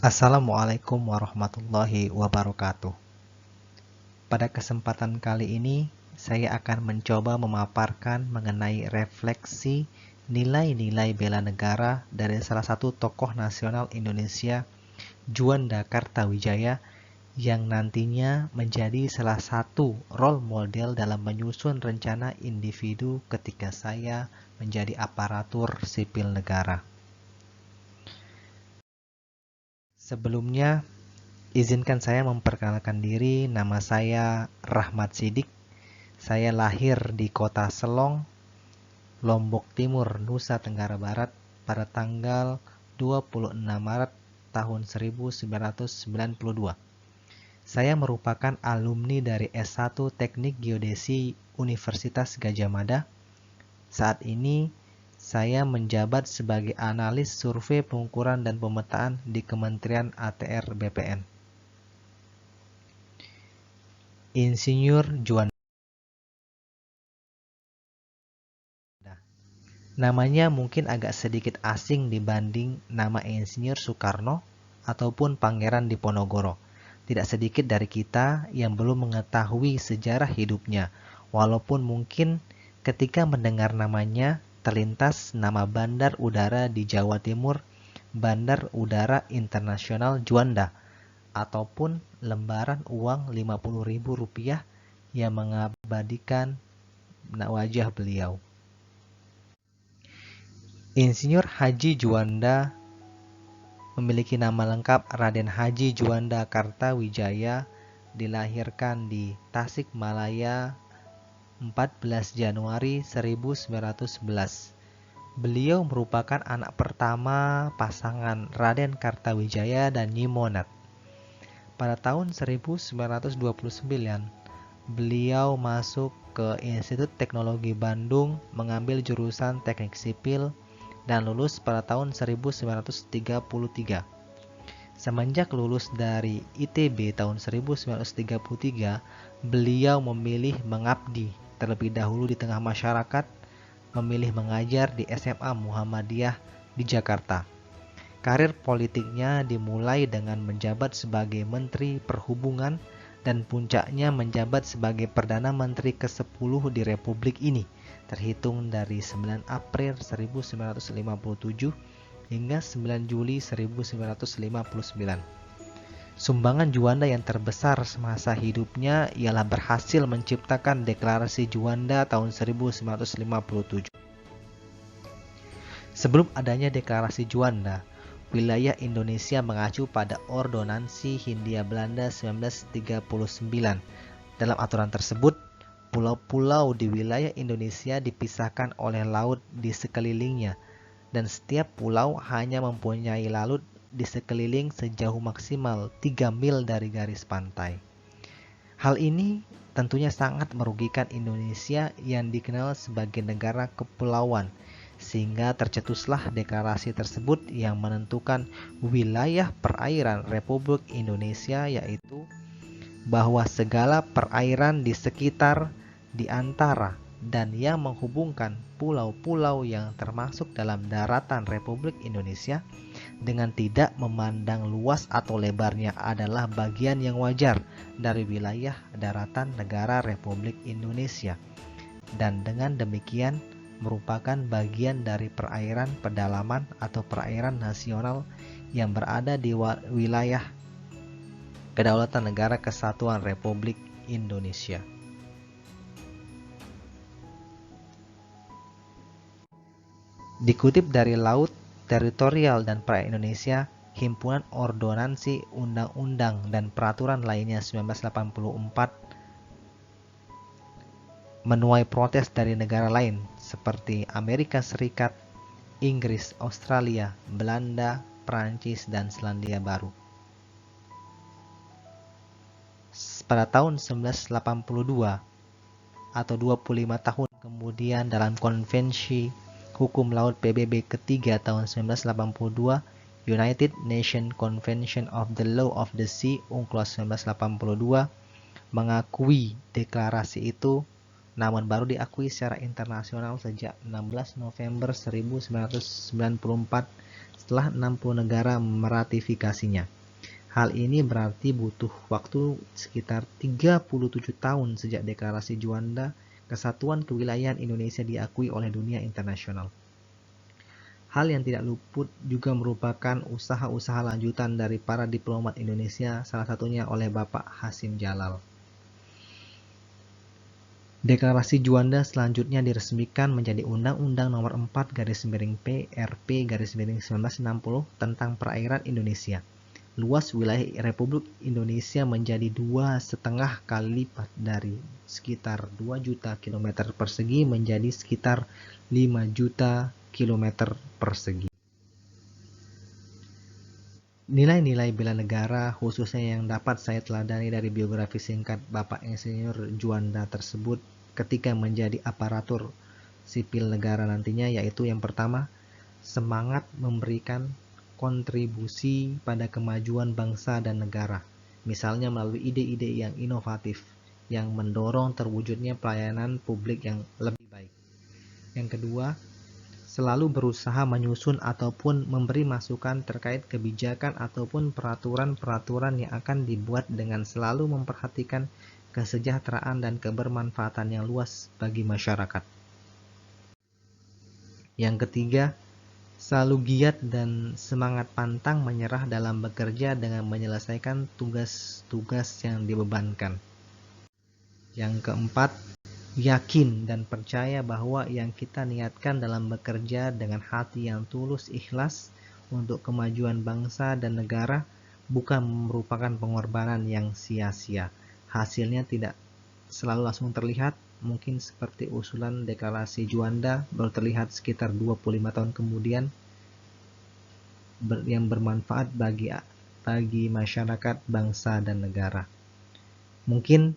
Assalamualaikum warahmatullahi wabarakatuh. Pada kesempatan kali ini, saya akan mencoba memaparkan mengenai refleksi nilai-nilai bela negara dari salah satu tokoh nasional Indonesia, Juanda Kartawijaya, yang nantinya menjadi salah satu role model dalam menyusun rencana individu ketika saya menjadi aparatur sipil negara. Sebelumnya, izinkan saya memperkenalkan diri. Nama saya Rahmat Sidik. Saya lahir di Kota Selong, Lombok Timur, Nusa Tenggara Barat pada tanggal 26 Maret tahun 1992. Saya merupakan alumni dari S1 Teknik Geodesi Universitas Gadjah Mada. Saat ini saya menjabat sebagai analis survei pengukuran dan pemetaan di Kementerian ATR BPN. Insinyur Juanda. Namanya mungkin agak sedikit asing dibanding nama Insinyur Soekarno ataupun Pangeran Diponegoro. Tidak sedikit dari kita yang belum mengetahui sejarah hidupnya, walaupun mungkin ketika mendengar namanya terlintas nama bandar udara di Jawa Timur, Bandar Udara Internasional Juanda, ataupun lembaran uang Rp50.000 yang mengabadikan wajah beliau. Insinyur Haji Juanda memiliki nama lengkap Raden Haji Juanda Kartawijaya, dilahirkan di Tasikmalaya 14 Januari 1911. Beliau merupakan anak pertama pasangan Raden Kartawijaya dan Nyi Monat. Pada tahun 1929, beliau masuk ke Institut Teknologi Bandung mengambil jurusan Teknik Sipil dan lulus pada tahun 1933. Semenjak lulus dari ITB tahun 1933, beliau memilih mengabdi terlebih dahulu di tengah masyarakat, memilih mengajar di SMA Muhammadiyah di Jakarta. Karir politiknya dimulai dengan menjabat sebagai Menteri Perhubungan dan puncaknya menjabat sebagai Perdana Menteri ke-10 di Republik ini, terhitung dari 9 April 1957 hingga 9 Juli 1959. Sumbangan Juanda yang terbesar semasa hidupnya ialah berhasil menciptakan Deklarasi Juanda tahun 1957. Sebelum adanya Deklarasi Juanda, wilayah Indonesia mengacu pada Ordonansi Hindia Belanda 1939. Dalam aturan tersebut, pulau-pulau di wilayah Indonesia dipisahkan oleh laut di sekelilingnya, dan setiap pulau hanya mempunyai laut di sekeliling sejauh maksimal 3 mil dari garis pantai. Hal ini tentunya sangat merugikan Indonesia yang dikenal sebagai negara kepulauan, sehingga tercetuslah deklarasi tersebut yang menentukan wilayah perairan Republik Indonesia, yaitu bahwa segala perairan di sekitar, di antara, dan yang menghubungkan pulau-pulau yang termasuk dalam daratan Republik Indonesia dengan tidak memandang luas atau lebarnya adalah bagian yang wajar dari wilayah daratan negara Republik Indonesia, dan dengan demikian merupakan bagian dari perairan pedalaman atau perairan nasional yang berada di wilayah Kedaulatan Negara Kesatuan Republik Indonesia. Dikutip dari Laut, Teritorial dan Perairan Indonesia, Himpunan Ordonansi, Undang-Undang dan Peraturan lainnya 1984, menuai protes dari negara lain seperti Amerika Serikat, Inggris, Australia, Belanda, Prancis, dan Selandia Baru. Pada tahun 1982 atau 25 tahun kemudian, dalam Konvensi Hukum Laut PBB ketiga tahun 1982, United Nations Convention of the Law of the Sea UNCLOS 1982, mengakui deklarasi itu, namun baru diakui secara internasional sejak 16 November 1994 setelah 60 negara meratifikasinya. Hal ini berarti butuh waktu sekitar 37 tahun sejak Deklarasi Juanda Kesatuan Kewilayahan Indonesia diakui oleh dunia internasional. Hal yang tidak luput juga merupakan usaha-usaha lanjutan dari para diplomat Indonesia, salah satunya oleh Bapak Hasim Jalal. Deklarasi Juanda selanjutnya diresmikan menjadi Undang-Undang Nomor 4/PRP/1960 tentang Perairan Indonesia. Luas wilayah Republik Indonesia menjadi 2,5 kali lipat, dari sekitar 2 juta kilometer persegi menjadi sekitar 5 juta kilometer persegi. Nilai-nilai bela negara khususnya yang dapat saya teladani dari biografi singkat Bapak Insinyur Juanda tersebut ketika menjadi aparatur sipil negara nantinya, yaitu yang pertama, semangat memberikan kontribusi pada kemajuan bangsa dan negara, misalnya melalui ide-ide yang inovatif yang mendorong terwujudnya pelayanan publik yang lebih baik. Yang kedua, selalu berusaha menyusun ataupun memberi masukan terkait kebijakan ataupun peraturan-peraturan yang akan dibuat dengan selalu memperhatikan kesejahteraan dan kebermanfaatan yang luas bagi masyarakat. Yang ketiga, selalu giat dan semangat pantang menyerah dalam bekerja dengan menyelesaikan tugas-tugas yang dibebankan. Yang keempat, yakin dan percaya bahwa yang kita niatkan dalam bekerja dengan hati yang tulus ikhlas untuk kemajuan bangsa dan negara bukan merupakan pengorbanan yang sia-sia. Hasilnya tidak selalu langsung terlihat, mungkin seperti usulan Deklarasi Juanda baru terlihat sekitar 25 tahun kemudian, yang bermanfaat bagi masyarakat, bangsa, dan negara. Mungkin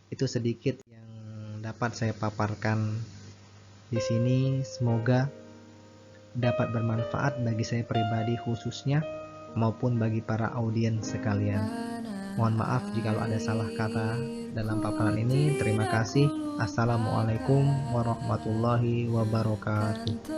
itu sedikit yang dapat saya paparkan di sini. Semoga dapat bermanfaat bagi saya pribadi khususnya maupun bagi para audiens sekalian. Mohon maaf jika ada salah kata dalam paparan ini. Terima kasih. Assalamualaikum warahmatullahi wabarakatuh.